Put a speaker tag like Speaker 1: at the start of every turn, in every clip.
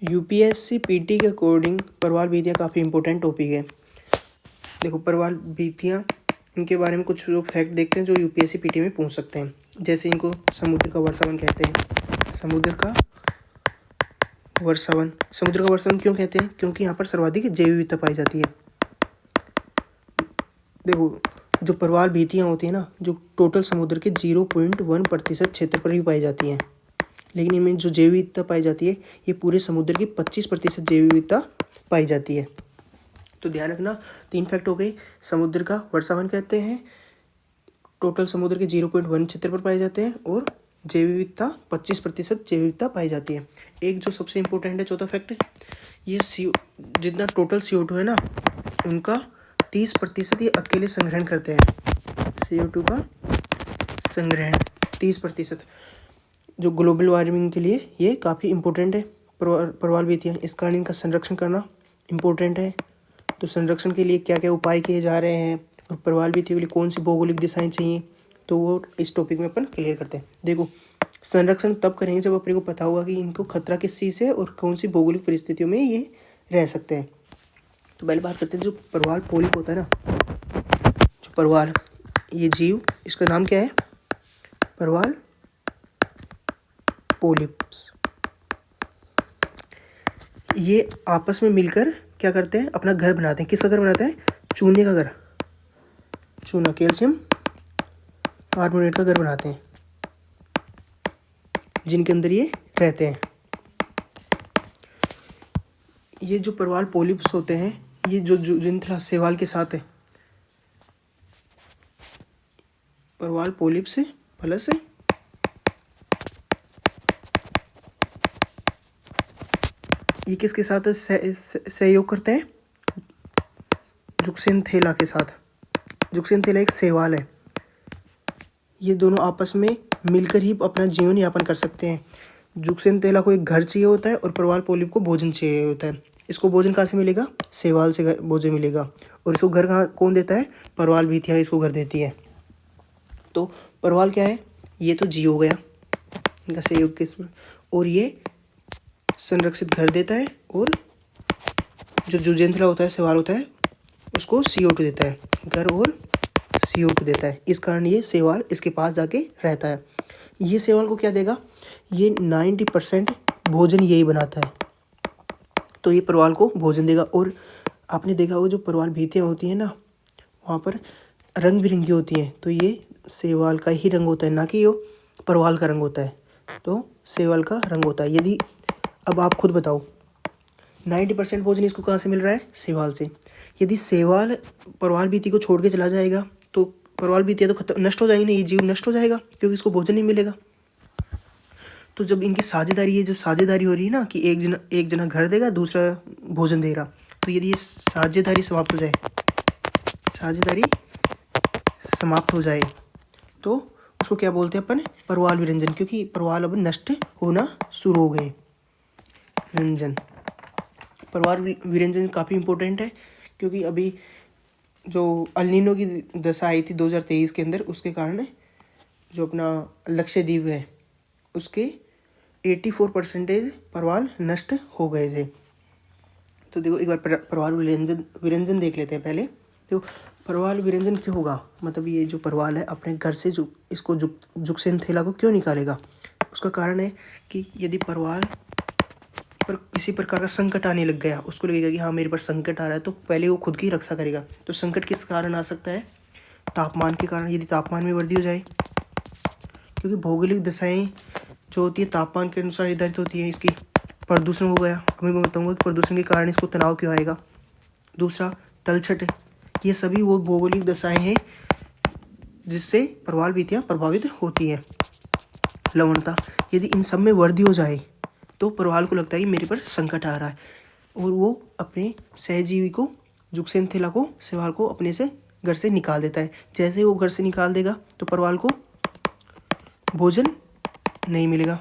Speaker 1: UPSC PT के according परवाल भीतियाँ काफ़ी important topic है। देखो परवाल भीतियाँ, इनके बारे में कुछ लोग फैक्ट देखते हैं जो यूपीएससी पीटी में पूछ सकते हैं। जैसे इनको समुद्र का वर्षावन कहते हैं। समुद्र का वर्षावन क्यों कहते हैं? क्योंकि यहाँ पर सर्वाधिक जैव विविधता पाई जाती है। देखो जो परवाल भीतियाँ होती हैं ना, जो टोटल समुद्र के 0.1% क्षेत्र पर भी पाई जाती हैं, लेकिन इनमें जो जैव विविधता पाई जाती है ये पूरे समुद्र की 25% जैव विविधता पाई जाती है। तो ध्यान रखना, 3 फैक्ट हो गए। समुद्र का वर्षावन कहते हैं, टोटल समुद्र के 0.1 क्षेत्र पर पाए जाते हैं, और जैव विविधता 25% जैव विविधता पाई जाती है। एक जो सबसे इम्पोर्टेंट है, चौथा फैक्ट, ये जितना टोटल CO2 है ना, उनका 30% ये अकेले संग्रहण करते हैं। CO2 का संग्रहण 30%, जो ग्लोबल वार्मिंग के लिए ये काफ़ी इम्पोर्टेंट है परवाल भीतियाँ। इस कारण इनका संरक्षण करना इम्पोर्टेंट है। तो संरक्षण के लिए क्या क्या उपाय किए जा रहे हैं और परवाल भीतियों के लिए कौन सी भौगोलिक दिशाएं चाहिए, तो वो इस टॉपिक में अपन क्लियर करते हैं। देखो संरक्षण तब करेंगे जब अपने को पता होगा कि इनको खतरा किस चीज़ से और कौन सी भौगोलिक परिस्थितियों में ये रह सकते हैं। तो पहले बात करते हैं जो परवाल पोलिप होता है ना, जो परवाल ये जीव, इसका नाम क्या है? परवाल पोलिप्स। ये आपस में मिलकर क्या करते हैं? अपना घर बनाते हैं। किसका घर बनाते हैं? चूने का घर, चूना कैल्शियम कार्बोनेट का घर बनाते हैं, जिनके अंदर ये रहते हैं। ये जो परवाल पोलिप्स होते हैं, ये जो जुजिंथला शैवाल के साथ है, परवाल पोलिप्स प्लस ये किसके साथ सहयोग करते हैं? जुक्सेनथेला के साथ। जुक्सेनथेला एक शैवाल है। ये दोनों आपस में मिलकर ही अपना जीवन यापन कर सकते हैं। जुक्सेनथेला को एक घर चाहिए होता है और परवाल पोलिप को भोजन चाहिए होता है। इसको भोजन कहाँ से मिलेगा? शैवाल से भोजन मिलेगा। और इसको घर कौन देता है? परवाल भीतियाँ इसको घर देती है। तो परवाल क्या है? ये तो जीव हो गया, इनका सहयोग किस, और ये संरक्षित घर देता है, और जो जुजेंथला होता है, शैवाल होता है, उसको CO2 देता है, घर और CO2 देता है। इस कारण ये शैवाल इसके पास जाके रहता है। ये शैवाल को क्या देगा? ये 90% भोजन यही बनाता है, तो ये परवाल को भोजन देगा। और आपने देखा होगा जो परवाल भीतियाँ होती हैं ना, वहाँ पर रंग बिरंगी होती हैं, तो ये शैवाल का ही रंग होता है, ना कि वो परवाल का रंग होता है। तो शैवाल का रंग होता है। यदि अब आप खुद बताओ, 90% भोजन इसको कहाँ से मिल रहा है? शैवाल से। यदि शैवाल परवाल भीति को छोड़ के चला जाएगा तो परवाल भीतियाँ तो नष्ट हो जाएगी ना, ये जीव नष्ट हो जाएगा, क्योंकि इसको भोजन नहीं मिलेगा। तो जब इनकी साझेदारी, ये जो साझेदारी हो रही है ना, कि एक जना घर देगा, दूसरा भोजन देगा, तो यदि ये साझेदारी समाप्त हो जाए तो उसको क्या बोलते हैं अपन? परवाल विरंजन, क्योंकि परवाल अब नष्ट होना शुरू हो गए। विरंजन, परवाल विरंजन काफ़ी इम्पोर्टेंट है, क्योंकि अभी जो अल नीनो की दशा आई थी 2023 के अंदर, उसके कारण जो अपना लक्षद्वीप है उसके 84% परवाल नष्ट हो गए थे। तो देखो एक बार परवाल विरंजन देख लेते हैं पहले। तो परवाल विरंजन क्यों होगा? मतलब ये जो परवाल है अपने घर से इसको जुक्सेनथेला को क्यों निकालेगा? उसका कारण है कि यदि परवाल पर किसी प्रकार का संकट आने लग गया, उसको लगेगा कि हाँ मेरे पर संकट आ रहा है, तो पहले वो खुद की रक्षा करेगा। तो संकट किस कारण आ सकता है? तापमान के कारण। यदि तापमान में वृद्धि हो जाए, क्योंकि भौगोलिक दशाएं जो होती है तापमान के अनुसार निर्धारित होती है। इसकी प्रदूषण हो गया, अभी मैं बताऊँगा कि प्रदूषण के कारण इसको तनाव क्यों आएगा। दूसरा तलछट, ये सभी वो भौगोलिक दशाएं हैं जिससे परवाल भीतियाँ प्रभावित होती हैं। लवणता, यदि इन सब में वृद्धि हो जाए तो परवाल को लगता है कि मेरे पर संकट आ रहा है, और वो अपने सहजीवी को, जुक्सेनथेला को, शैवाल को अपने से घर से निकाल देता है। जैसे वो घर से निकाल देगा तो परवाल को भोजन नहीं मिलेगा,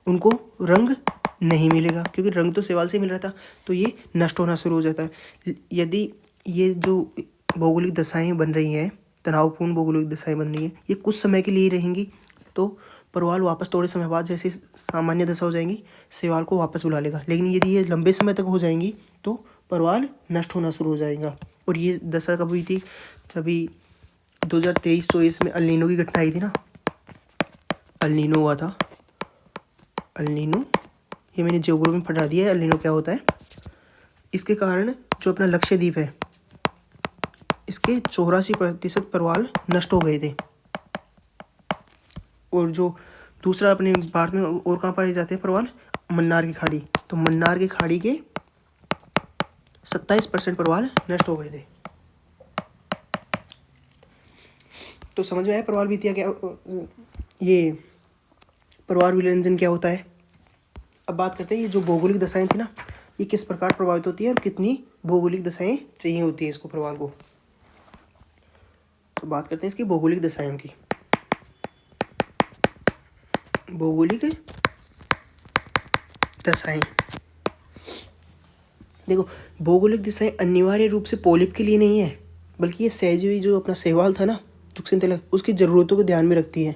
Speaker 1: उनको रंग नहीं मिलेगा, क्योंकि रंग तो शैवाल से मिल रहा था, तो ये नष्ट होना शुरू हो जाता है। यदि ये जो भौगोलिक दशाएं बन रही हैं, तनावपूर्ण भौगोलिक दशाएं बन रही हैं, ये कुछ समय के लिए रहेंगी, तो परवाल वापस थोड़े समय बाद जैसे सामान्य दशा हो जाएंगी शैवाल को वापस बुला लेगा। लेकिन यदि ये लंबे समय तक हो जाएंगी तो परवाल नष्ट होना शुरू हो जाएगा। और ये दशा कब हुई थी? तभी 2023-24 में अल नीनो की घटना आई थी ना, अल नीनो हुआ था। अल नीनो ये मैंने जियोग्राफी में पढ़ा दिया है, अल नीनो क्या होता है। इसके कारण जो अपना लक्षद्वीप है इसके 84% परवाल नष्ट हो गए थे। और जो दूसरा अपने भारत में और कहाँ पाए जाते हैं परवाल? मन्नार की खाड़ी। तो मन्नार की खाड़ी के 27% परवाल नष्ट हो गए थे। तो समझ में आया परवाल वितिया क्या, ये परवाल विरंजन क्या होता है। अब बात करते हैं ये जो भौगोलिक दशाएं थी ना, ये किस प्रकार प्रभावित होती है और कितनी भौगोलिक दशाएं चाहिए होती है इसको परवाल को। तो बात करते हैं इसकी भौगोलिक दशाओं की। भौगोलिक दशाएं, देखो भौगोलिक दशाएं अनिवार्य रूप से पोलिप के लिए नहीं है, बल्कि ये सहजीवी जो अपना शैवाल था ना जुक्सिनथिला, उसकी ज़रूरतों को ध्यान में रखती है।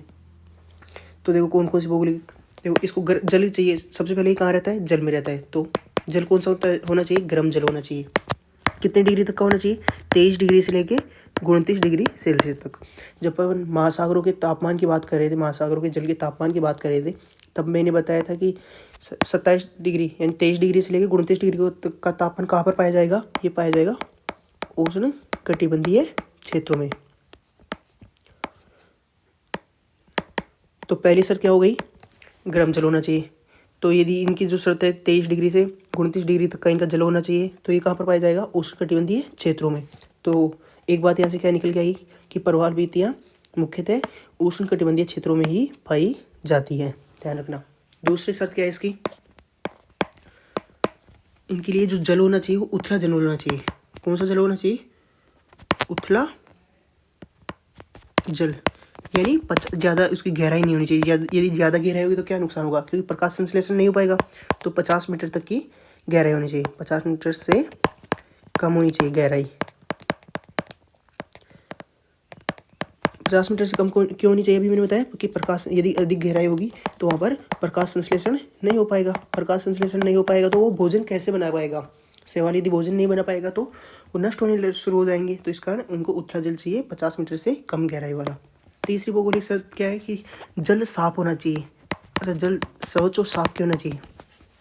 Speaker 1: तो देखो कौन कौन सी भौगोलिक, देखो इसको जल ही चाहिए। सबसे पहले ये कहाँ रहता है? जल में रहता है। तो जल कौन सा होना चाहिए? गर्म जल होना चाहिए। कितने डिग्री तक का होना चाहिए? 23 डिग्री से लेके 29 डिग्री सेल्सियस तक। जब अपन महासागरों के तापमान की बात कर रहे थे, महासागरों के जल के तापमान की बात कर रहे थे, तब मैंने बताया था कि 27 डिग्री यानी 23 डिग्री से लेकर 29 डिग्री का तापमान कहाँ पर पाया जाएगा? ये पाया जाएगा उष्ण कटिबंधीय क्षेत्रों में। तो पहली शर्त क्या हो गई? गर्म जल होना चाहिए। तो यदि इनकी जो शर्त है 23 डिग्री से 29 डिग्री तक का इनका जल होना चाहिए, तो ये कहाँ पर पाया जाएगा? उष्ण कटिबंधीय क्षेत्रों में। तो एक बात यहाँ से क्या निकल के आई कि परवाल वितियाँ मुख्यतः उष्ण कटिबंधीय क्षेत्रों में ही पाई जाती है, ध्यान रखना। दूसरी शर्त क्या है इसकी? इनके लिए जो जल होना चाहिए वो उथला जल होना चाहिए। कौन सा जल होना चाहिए? उथला जल, यानी ज़्यादा उसकी गहराई नहीं होनी चाहिए। यदि ज़्यादा गहराई होगी तो क्या नुकसान होगा? क्योंकि प्रकाश संश्लेषण नहीं हो पाएगा। तो 50 मीटर तक की गहराई होनी चाहिए, 50 मीटर से कम होनी चाहिए गहराई। 50 मीटर से कम क्यों होनी चाहिए? अभी मैंने बताया कि प्रकाश यदि अधिक गहराई होगी तो वहाँ पर प्रकाश संश्लेषण नहीं हो पाएगा। प्रकाश संश्लेषण नहीं हो पाएगा तो वो भोजन कैसे बना पाएगा? शैवाल यदि भोजन नहीं बना पाएगा तो वो नष्ट होने शुरू हो जाएंगे। तो इस कारण उनको उथला जल चाहिए 50 मीटर से कम गहराई वाला। तीसरी भौगोलिक शर्त क्या है कि जल साफ होना चाहिए। अच्छा, जल स्वच्छ और साफ क्यों होना चाहिए?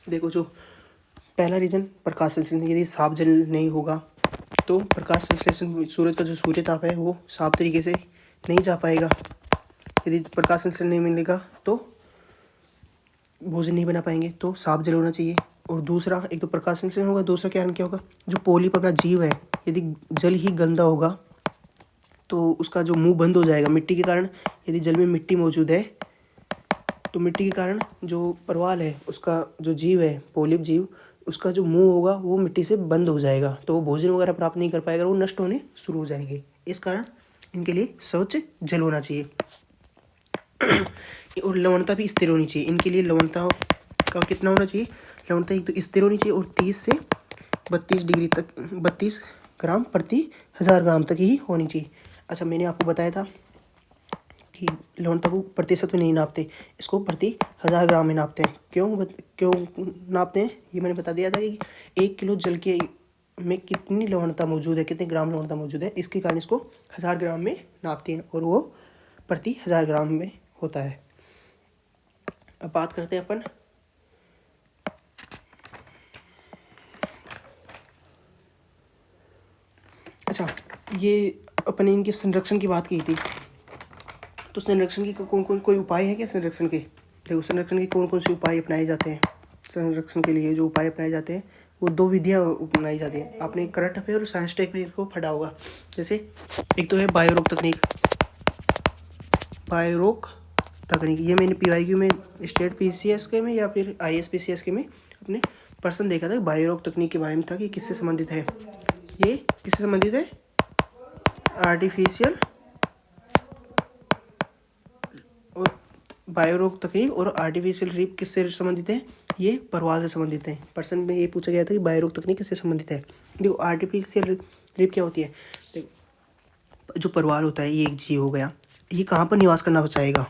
Speaker 1: देखो जो पहला रीजन प्रकाश संश्लेषण, यदि साफ जल नहीं होगा तो प्रकाश संश्लेषण सूरज का जो सूर्य ताप है वो साफ तरीके से नहीं जा पाएगा। यदि प्रकाश संश्लेषण नहीं मिलेगा तो भोजन नहीं बना पाएंगे। तो साफ जल होना चाहिए। और दूसरा, एक तो प्रकाश संश्लेषण होगा, दूसरा कारण क्या होगा? जो पोलिप अपना जीव है, यदि जल ही गंदा होगा तो उसका जो मुंह बंद हो जाएगा मिट्टी के कारण। यदि जल में मिट्टी मौजूद है तो मिट्टी के कारण जो परवाल है उसका जो जीव है, पोलिप जीव, उसका जो मुंह होगा वो मिट्टी से बंद हो जाएगा। तो वो भोजन वगैरह प्राप्त नहीं कर पाएगा, वो नष्ट होने शुरू हो जाएंगे। इस कारण इनके लिए स्वच्छ जल होना चाहिए। और लवणता भी स्थिर होनी चाहिए। इनके लिए लवणता का कितना होना चाहिए? लवणता एक तो स्थिर होनी चाहिए और 30 से 32 डिग्री तक 32 ग्राम प्रति 1000 ग्राम तक ही होनी चाहिए। अच्छा, मैंने आपको बताया था कि लवणता को प्रतिशत में नहीं नापते, इसको प्रति 1000 ग्राम में नापते हैं। क्यों नापते हैं ये मैंने बता दिया था कि 1 किलो जल के में कितनी लवणता मौजूद है, कितने ग्राम लवणता मौजूद है, इसके कारण इसको 1000 ग्राम में नापते हैं और वो प्रति 1000 ग्राम में होता है। अब बात करते हैं अपन अच्छा, ये अपन इनके संरक्षण की बात की थी। तो संरक्षण की कौन कौन कोई उपाय है क्या संरक्षण के? देखो संरक्षण के कौन कौन से उपाय अपनाए जाते हैं। संरक्षण के लिए जो उपाय अपनाए जाते हैं वो 2 विधियाँ अपनाई जाती हैं। आपने करंट अफेयर और साइंस टेक में को पढ़ा होगा। जैसे एक तो है बायोरोक तकनीक। बायोरोक तकनीक ये मैंने PYQ में स्टेट PCS के में या फिर IAS PCS के में अपने पर्सन देखा था। बायोरोक तकनीक के बारे में था कि किससे संबंधित है, ये किससे संबंधित है? आर्टिफिशियल और बायोरोक तकनीक और आर्टिफिशियल रीप किससे संबंधित है? ये परवाल से संबंधित है। पर्सन में ये पूछा गया था कि बायोरोक तकनीक किससे संबंधित है। देखो आर्टिफिशियल रीप क्या होती है? देखो जो परवाल होता है ये एक जीव हो गया, ये कहाँ पर निवास करना चाहेगा?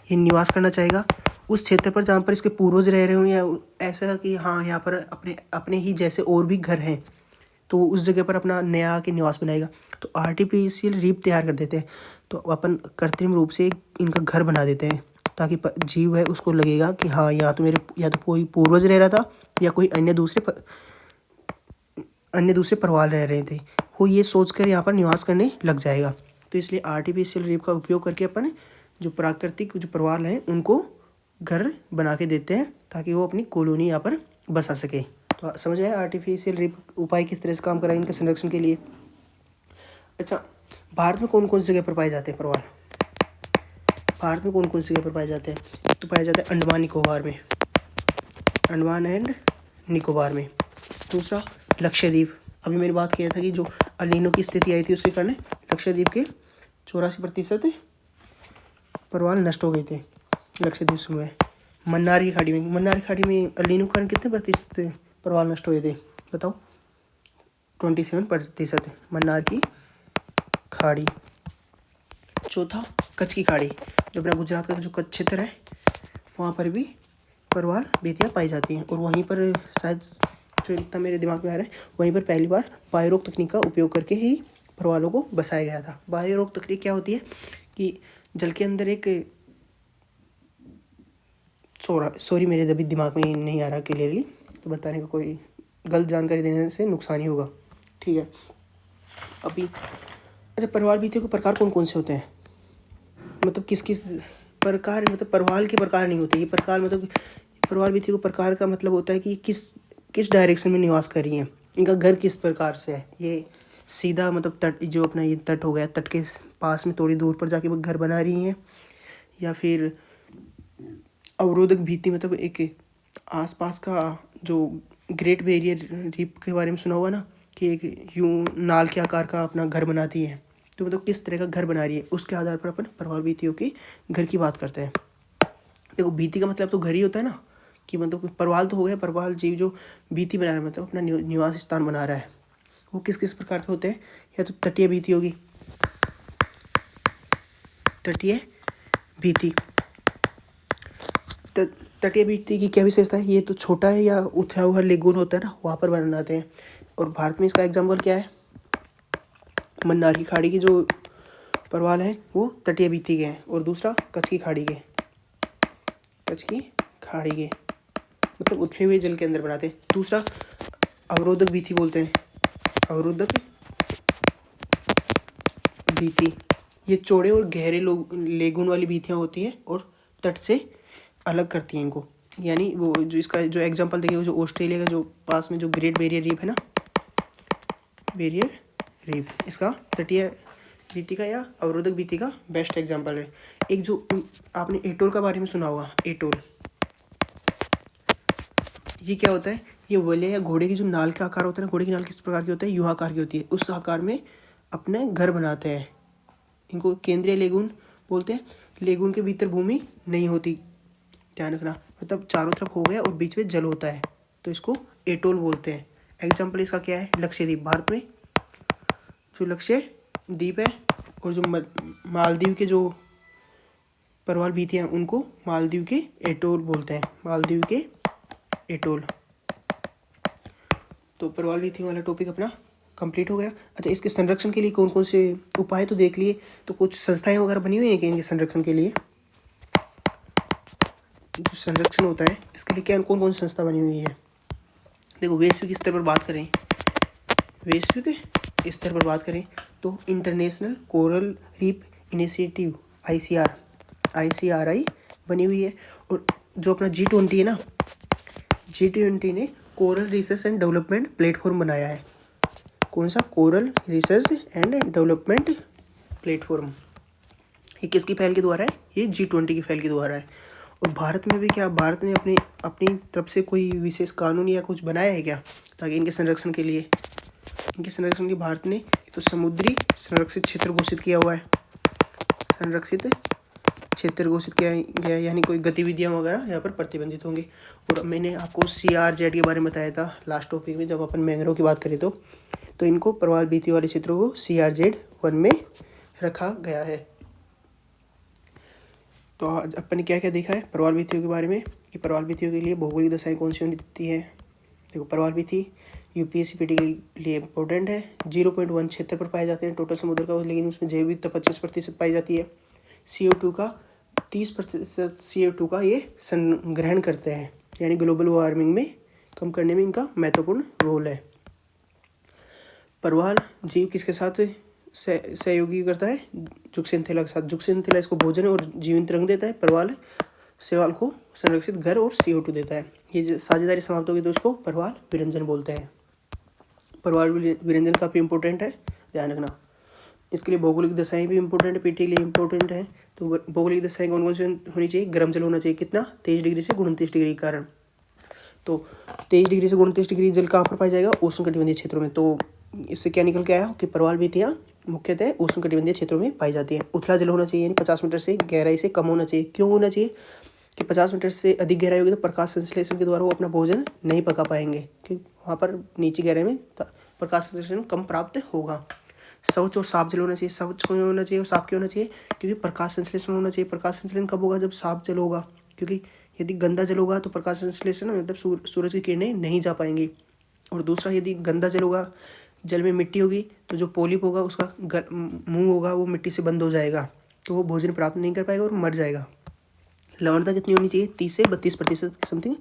Speaker 1: ये निवास करना चाहेगा उस क्षेत्र पर जहाँ पर इसके पूर्वज रह रहे हों, या ऐसा कि हाँ यहाँ पर अपने अपने ही जैसे और भी घर हैं, तो वो उस जगह पर अपना नया के निवास बनाएगा। तो आर्टिफिशियल रीफ तैयार कर देते हैं, तो अपन कृत्रिम रूप से इनका घर बना देते हैं, ताकि जीव है उसको लगेगा कि हाँ यहाँ तो मेरे या तो कोई पूर्वज रह रहा था या कोई अन्य दूसरे परिवार रह रहे थे, वो ये सोचकर यहाँ पर निवास करने लग जाएगा। तो इसलिए आर्टिफिशियल रीफ का उपयोग करके अपन जो प्राकृतिक जो परिवार हैं उनको घर बना के देते हैं, ताकि वो अपनी कॉलोनी यहाँ पर बसा सके। तो समझ में आया आर्टिफिशियल रीफ उपाय किस तरह से काम करा इनके संरक्षण के लिए। अच्छा, भारत में कौन कौन सी जगह पर पाए जाते हैं परिवार? भारत में कौन कौन सी जगह पर पाए जाते हैं? एक तो पाया जाता है अंडमान निकोबार में, अंडमान एंड निकोबार में। दूसरा लक्षद्वीप, अभी मैंने बात किया था कि जो अल-नीनो की स्थिति आई थी उसके कारण लक्षद्वीप के 84% परिवार नष्ट हो गए थे लक्षद्वीप समूह। मन्नार की खाड़ी में, मन्नार की खाड़ी में अल-नीनो के कारण कितने प्रतिशत परिवार नष्ट हुए थे बताओ? 27% मन्नार की खाड़ी। चौथा कच्छ की खाड़ी, जो अपना गुजरात का जो कच्छ क्षेत्र है वहाँ पर भी परवाल बेतियाँ पाई जाती हैं, और वहीं पर शायद जो इतना मेरे दिमाग में आ रहा है, वहीं पर पहली बार बायोरोक तकनीक का उपयोग करके ही परवालों को बसाया गया था। बायोरोक तकनीक क्या होती है कि जल के अंदर एक सॉरी मेरे अभी दिमाग में नहीं आ रहा क्लियरली, तो बताने का कोई गलत जानकारी देने से नुकसान ही होगा, ठीक है। अभी अच्छा, परवाल बीतियों के प्रकार कौन कौन से होते हैं? मतलब किस किस प्रकार, मतलब परवाल के प्रकार नहीं होते ये प्रकार, मतलब परवाल बीतियों के प्रकार का मतलब होता है कि किस डायरेक्शन में निवास कर रही हैं, इनका घर किस प्रकार से है। ये सीधा मतलब तट, जो अपना ये तट हो गया, तट के पास में थोड़ी दूर पर जाके वो घर बना रही हैं, या फिर अवरोधक भित्ति, मतलब एक आसपास का जो ग्रेट बैरियर रीफ के बारे में सुना होगा ना, कि एक यूं नाल के आकार का अपना घर बनाती है, तो मतलब किस तरह का घर बना रही है उसके आधार पर अपन परवाल भित्तियों के घर की बात करते हैं। देखो भित्ति का मतलब तो घर ही होता है ना, कि मतलब परवाल तो हो गया, परवाल जीव जो भित्ति बना रहा है मतलब अपना निवास स्थान बना रहा है, वो किस किस प्रकार के होते हैं। या तो तटीय भित्ति होगी, तटीय भित्ति। तटीय भित्ति की क्या विशेषता है? ये तो छोटा है या उठा हुआ लेगून होता है ना, वहाँ पर बनाते हैं। और भारत में इसका एग्जाम्पल क्या है? मन्नार की खाड़ी की जो परवाल हैं वो तटीय भित्ति के हैं, और दूसरा कच्छ की खाड़ी के, कच्छ की खाड़ी के मतलब उथले हुए जल के अंदर बनाते हैं। दूसरा अवरोधक भित्ति बोलते हैं, अवरोधक भित्ति। ये चौड़े और गहरे लेगून वाली भित्तियाँ होती हैं और तट से अलग करती हैं इनको। यानी वो जो इसका जो एग्जांपल देखिए, जो ऑस्ट्रेलिया का जो पास में जो ग्रेट बैरियर रीफ है ना, बैरियर रीफ, इसका तटीय भित्ति का या अवरोधक भित्ति का बेस्ट एग्जांपल है। एक जो आपने एटोल का बारे में सुना होगा, एटोल, ये क्या होता है? ये वलय या घोड़े की जो नाल का आकार होता है ना, घोड़े की नाल किस प्रकार की होता है? यूं आकार की होती है, उस आकार में अपने घर बनाते हैं। इनको केंद्रीय लेगून बोलते हैं। लेगून के भीतर भूमि नहीं होती, ध्यान रखना, मतलब चारों तरफ हो गया और बीच में जल होता है, तो इसको एटोल बोलते हैं। एग्जाम्पल इसका क्या है? लक्षद्वीप, भारत में जो लक्षद्वीप है, और जो मालदीव के जो परवाल भित्तियाँ उनको मालदीव के एटोल बोलते हैं, मालदीव के एटोल। तो परवाल भित्तियों वाला टॉपिक अपना कंप्लीट हो गया। अच्छा, इसके संरक्षण के लिए कौन कौन से उपाय तो देख लिए, तो कुछ संस्थाएं वगैरह बनी हुई हैं कि इनके संरक्षण के लिए? जो संरक्षण होता है इसके लिए क्या कौन कौन सी संस्था बनी हुई है? देखो, वैश्विक स्तर पर बात करें, वैश्विक स्तर पर बात करें तो international coral reef initiative ICRI बनी हुई है। और जो अपना G20 है ना, G20 ने coral research and development platform बनाया है। कौन सा? Coral research and development platform. ये किसकी पहल के द्वारा है? ये G20 की पहल के द्वारा है। और भारत में भी क्या, भारत ने अपनी तरफ से कोई विशेष कानून या कुछ बनाया है क्या, ताकि इनके संरक्षण के लिए? इनके संरक्षण के लिए भारत ने तो समुद्री संरक्षित क्षेत्र घोषित किया हुआ है, संरक्षित क्षेत्र घोषित किया गया, यानी कोई गतिविधियां वगैरह यहाँ पर प्रतिबंधित होंगी। और मैंने आपको CRZ के बारे में बताया था लास्ट टॉपिक में, जब अपन मैंग्रोव की बात करें तो इनको परवाल भित्ति वाले क्षेत्रों को CRZ 1 में रखा गया है। तो आज अपन ने क्या क्या देखा है प्रवाल भित्तियों के बारे में कि प्रवाल भित्तियों के लिए भौगोलिक दशाएं कौन सी होती है। देखो प्रवाल भित्ति यूपीएससी पीटी के लिए इंपॉर्टेंट है। 0.1 क्षेत्र पर पाए जाते हैं टोटल समुद्र का, लेकिन उसमें जैव विविधता 25% पाई जाती है। CO2 का 30% CO2 का ये संग्रहण करते हैं, यानी ग्लोबल वार्मिंग में कम करने में इनका महत्वपूर्ण रोल है। प्रवाल जीव किसके साथ सहयोगी करता है, जुक्सेंथेला के साथ। जुक्सेंथेला इसको भोजन और जीवंत रंग देता है, प्रवाल शैवाल को संरक्षित घर और CO2 देता है। ये साझेदारी समाप्त होगी तो उसको प्रवाल विरंजन बोलते हैं। प्रवाल विरंजन काफ़ी इंपॉर्टेंट है, ध्यान रखना। इसके लिए भौगोलिक दशाएं भी इंपॉर्टेंट है, पीटी के लिए इंपॉर्टेंट है। तो भौगोलिक दशाएं कौन कौन सी होनी चाहिए, गर्म जल होना चाहिए, कितना 23 डिग्री से 29 डिग्री के कारण। तो 23 डिग्री से 29 डिग्री जल कहाँ पर पाया जाएगा, उष्णकटिबंधीय क्षेत्रों में। तो इससे क्या निकल के आया कि प्रवाल भित्तियाँ मुख्यतः उष्णकटिबंधीय क्षेत्रों में पाई जाती हैं। उथला जल होना चाहिए, यानी 50 मीटर से गहराई से कम होना चाहिए। क्यों होना चाहिए कि 50 मीटर से अधिक गहराई होगी तो प्रकाश संश्लेषण के द्वारा वो अपना भोजन नहीं पका पाएंगे, क्योंकि वहाँ पर नीचे गहराई में प्रकाश संश्लेषण कम प्राप्त होगा। स्वच्छ और साफ जल होना चाहिए। स्वच्छ क्यों होना चाहिए और साफ क्यों होना चाहिए, क्योंकि प्रकाश संश्लेषण होना चाहिए। प्रकाश संश्लेषण कब होगा, जब साफ जल होगा, क्योंकि यदि गंदा जल होगा तो प्रकाश संश्लेषण मतलब सूरज की किरणें नहीं जा पाएंगी। और दूसरा, यदि गंदा जल होगा, जल में मिट्टी होगी, तो जो पोलिप होगा उसका मुंह होगा वो मिट्टी से बंद हो जाएगा, तो वो भोजन प्राप्त नहीं कर पाएगा और मर जाएगा। लवणता कितनी होनी चाहिए, 30 से 32% की समथिंग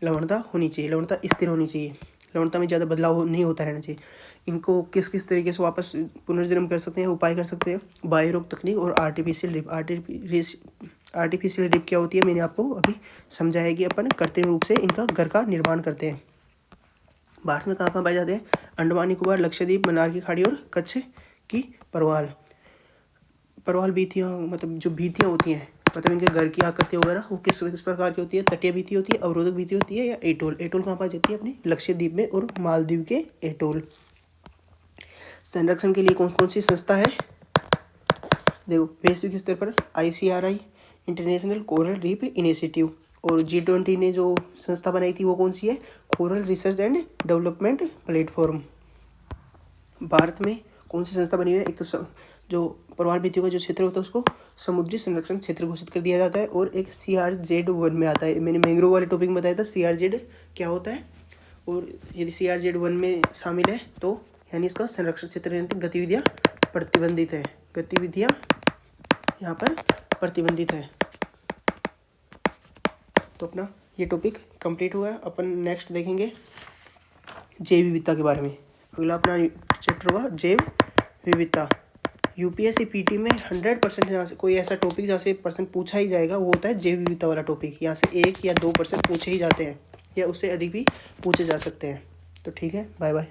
Speaker 1: लवणता होनी चाहिए। लवणता स्थिर होनी चाहिए, लवणता में ज़्यादा बदलाव नहीं होता रहना चाहिए। इनको किस किस तरीके से वापस पुनर्जन्म कर सकते हैं, उपाय कर सकते हैं, बायोरोग तकनीक और आर्टिफिशियल ड्रिप। आर्टिफिशियल ड्रिप क्या होती है, मैंने आपको अभी समझाया कि अपन कृत्रिम रूप से इनका घर का निर्माण करते हैं। भारत में कहाँ कहाँ पाए जाते हैं, अंडमान निकोबार, लक्षद्वीप, मन्नार की खाड़ी और कच्छ की प्रवाल भित्तियाँ, मतलब जो भित्तियाँ होती हैं, मतलब इनके घर की आकृति वगैरह वो किस प्रकार की होती है, तटीय भित्ति होती है, अवरोधक भित्ति होती है, या एटोल। एटोल कहाँ पाई जाती है, अपने लक्षद्वीप में और मालदीव के एटोल। संरक्षण के लिए कौन कौन सी संस्था है, देखो वैश्विक स्तर पर ICRI international coral reef initiative, और G20 ने जो संस्था बनाई थी वो कौन सी है, coral research and development platform. Bharat में कौन सी संस्था बनी हुई है, एक तो जो प्रवाल भित्तियों का जो क्षेत्र होता है उसको समुद्री संरक्षण क्षेत्र घोषित कर दिया जाता है, और एक CRZ1 में आता है। मैंने मैंग्रोव वाले टॉपिक में बताया था CRZ क्या होता है, और यदि CRZ1 में शामिल है तो यानी इसका संरक्षण क्षेत्र गतिविधियाँ प्रतिबंधित है, गतिविधियाँ यहाँ पर प्रतिबंधित है। तो अपना ये टॉपिक कंप्लीट हुआ है। अपन नेक्स्ट देखेंगे जैव विविधता के बारे में। अगला अपना चैप्टर होगा जैव विविधता। UPSC PT में 100% यहाँ से कोई ऐसा टॉपिक जहाँ से पर्सन पूछा ही जाएगा वो होता है जैव विविधता वाला टॉपिक। यहाँ से 1 या 2% पूछे ही जाते हैं, या उससे अधिक भी पूछे जा सकते हैं। तो ठीक है, बाय बाय।